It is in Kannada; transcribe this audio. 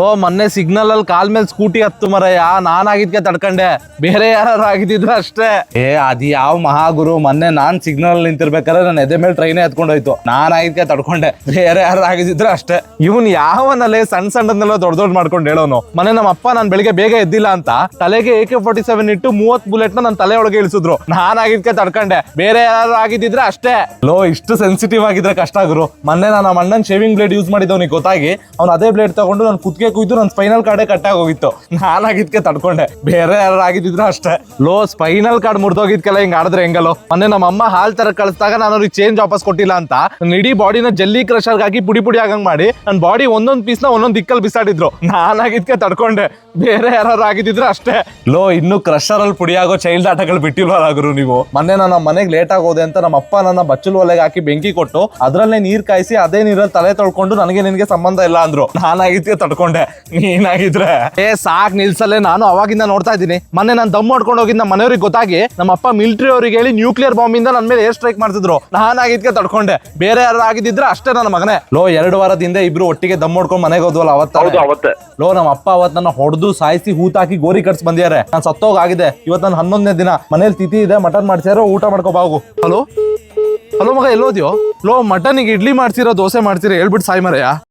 ಓ ಮೊನ್ನೆ ಸಿಗ್ನಲ್ ಅಲ್ಲಿ ಕಾಲ್ ಮೇಲೆ ಸ್ಕೂಟಿ ಹತ್ತು ಮರಯ್ಯ, ನಾನ್ ಆಗಿದ್ಕೆ ತಡ್ಕಂಡೆ, ಬೇರೆ ಯಾರು ಆಗಿದ್ರು ಅಷ್ಟೇ. ಅದ್ ಯಾವ ಮಹಾಗುರು, ಮೊನ್ನೆ ನಾನ್ ಸಿಗ್ನಲ್ ನಿಂತಿರ್ಬೇಕಾದ್ರೆ ನನ್ನ ಎದೆ ಮೇಲೆ ಟ್ರೈನೇ ಎತ್ಕೊಂಡೋಯ್ತು, ನಾನ್ ಆಗಿದ್ಕೆ ತಡ್ಕೊಂಡೆ, ಬೇರೆ ಯಾರು ಆಗಿದ್ರೆ ಅಷ್ಟೇ. ಇವನ್ ಯಾವನಲ್ಲೇ ಸಣ್ಣ ಸಣ್ಣದನ್ನೆಲ್ಲ ದೊಡ್ಡ ಮಾಡ್ಕೊಂಡು ಹೇಳೋನು. ಮೊನ್ನೆ ನಮ್ಮ ಅಪ್ಪ ನಾನ್ ಬೆಳಿಗ್ಗೆ ಬೇಗ ಎದ್ದಿಲ್ಲ ಅಂತ ತಲೆಗೆ AK-47 ಇಟ್ಟು 30 ಬುಲೆಟ್ ನನ್ನ ತಲೆ ಒಳಗೆ ಇಳಿಸಿದ್ರು, ನಾನ್ ಆಗಿದ್ಕೆ ತಡ್ಕಂಡೆ, ಬೇರೆ ಯಾರು ಆಗಿದ್ರೆ ಅಷ್ಟೇ. ಲೋ ಇಷ್ಟು ಸೆನ್ಸಿಟಿವ್ ಆಗಿದ್ರೆ ಕಷ್ಟ ಗುರು. ಮೊನ್ನೆ ನಾನು ನಮ್ಮ ಅಣ್ಣನ್ ಶೇವಿಂಗ್ ಬ್ಲೇಡ್ ಯೂಸ್ ಮಾಡಿದವನಿಗೆ ಗೊತ್ತಾಗಿ ಅವ್ನು ಅದೇ ಬ್ಲೇಡ್ ತಗೊಂಡು ನನ್ ಕುತ್ತಿಗೆ ಕುಯ್ದು ನನ್ನ ಸ್ಪೈನಲ್ ಕಾರ್ಡೇ ಕಟ್ಟಾಗಿ ಹೋಗಿತ್ತು, ನಾನಾಗಿದ್ಕೆ ತಡ್ಕೊಂಡೆ, ಬೇರೆ ಯಾರು ಆಗಿದ್ರು ಅಷ್ಟೇ. ಲೋ ಸ್ಪೈನಲ್ ಕಾರ್ಡ್ ಮುರಿದೋಗಿದ್ಕೆಲ್ಲ ಹಿಂಗ್ ಆಡಿದ್ರೆ ಹೆಂಗಲ್ಲೋ. ಮೊನ್ನೆ ನಮ್ಮ ಅಮ್ಮ ಹಾಲ್ ತರ ಕಳಿಸಿದಾಗ ನಾನು ಅವ್ರಿಗೆ ಚೇಂಜ್ ವಾಪಸ್ ಕೊಟ್ಟಿಲ್ಲ ಅಂತ ನನ್ನ ಇಡೀ ಬಾಡಿನ ಜಲ್ಲಿ ಕ್ರಷರ್ ಹಾಕಿ ಪುಡಿ ಪುಡಿ ಆಗಂಗ್ ಮಾಡಿ ನನ್ನ ಬಾಡಿ ಒಂದೊಂದ್ ಪೀಸ್ ನ ಒಂದೊಂದ್ ದಿಕ್ಕಲ್ಲಿ ಬಿಸಾಡಿದ್ರು, ನಾನಾಗಿದ್ಕೆ ತಡ್ಕೊಂಡೆ, ಬೇರೆ ಯಾರು ಆಗಿದ್ರೆ ಅಷ್ಟೇ. ಲೋ ಇನ್ನು ಕ್ರಷರ್ ಅಲ್ಲಿ ಪುಡಿ ಆಗೋ ಚೈಲ್ಡ್ ಆಟಗಳು ಬಿಟ್ಟಿಲ್ವಲ್ಲ ಗುರು ನೀವು. ಮೊನ್ನೆ ನಾನು ಮನೆಗೆ ಲೇಟ್ ಆಗೋದೆ ಅಂತ ನಮ್ಮ ಅಪ್ಪ ನನ್ನ ಬಚ್ಚಲು ಒಲೆಗೆ ಹಾಕಿ ಬೆಂಕಿ ಕೊಟ್ಟು ಅದ್ರಲ್ಲೇ ನೀರ್ ಕಾಯಿಸಿ ಅದೇ ನೀರಲ್ಲಿ ತಲೆ ತೊಳ್ಕೊಂಡು ನನಗೆ ನಿನ್ಗೆ ಸಂಬಂಧ ಇಲ್ಲ ಅಂದ್ರು, ನಾನಾಗಿದ್ಕೆ ತಡ್ಕೊಂಡೆ, ನೀನಾಗಿದ್ರೆ ಸಾಕ್ ನಿಲ್ಸಲ್ಲೇ. ನಾನು ಅವಾಗಿಂದ ನೋಡ್ತಾ ಇದ್ದೀನಿ. ಮೊನ್ನೆ ನಾನು ದಮ್ ಮಾಡ್ಕೊಂಡು ಹೋಗಿದ್ ನಮ್ಮ ಮನೆಯವ್ರಿಗೆ ಗೊತ್ತಾಗಿ ನಮ್ಮ ಅಪ್ಪ ಮಿಲಿಟರಿ ಅವ್ರಿಗೆ ಹೇಳಿ ನ್ಯೂಕ್ಲಿಯರ್ ಬಾಂಬ್ ಇಂದ ನನ್ನ ಮೇಲೆ ಏರ್ ಸ್ಟ್ರೈಕ್ ಮಾಡ್ತಿದ್ರು, ನಾನಾಗಿದ್ಕೆ ತಡ್ಕೊಂಡೆ, ಬೇರೆ ಯಾರು ಆಗಿದ್ರೆ ಅಷ್ಟೇ ನನ್ನ ಮಗನೇ. ಲೋ 2 ವಾರದಿಂದ ಇಬ್ರು ಒಟ್ಟಿಗೆ ದಮ್ ಮಾಡ್ಕೊಂಡು ಮನೆಗೆ ಹೋದ್ವಲ್ಲ ಅವತ್ತ. ಲೋ ನಮ್ಮ ಅಪ್ಪ ಅವತ್ ನನ್ನ ಹೊಡೆದು ಸಾಯಿಸಿ ಹೂತಾಕಿ ಗೋರಿ ಕಟ್ಸ್ ಬಂದಿದ್ದಾರೆ, ನಾನು ಸತ್ತೋಗಾಗಿದೆ. ಇವತ್ತು ನನ್ನ 11ನೇ ದಿನ, ಮನೇಲಿ ತಿಥಿ ಇದೆ, ಮಟನ್ ಮಾಡ್ಸಿರೋ, ಊಟ ಮಾಡ್ಕೋಬಾಗು. ಹಲೋ ಹಲೋ ಮಗ ಎಲ್ಲೋದ್ಯೋ? ಲೋ ಮಟನಿಗೆ ಇಡ್ಲಿ ಮಾಡ್ಸಿರೋ ದೋಸೆ ಮಾಡ್ಸಿರೋ ಹೇಳ್ಬಿಟ್ಟು ಸಾಯ್ ಮರಯ್ಯ.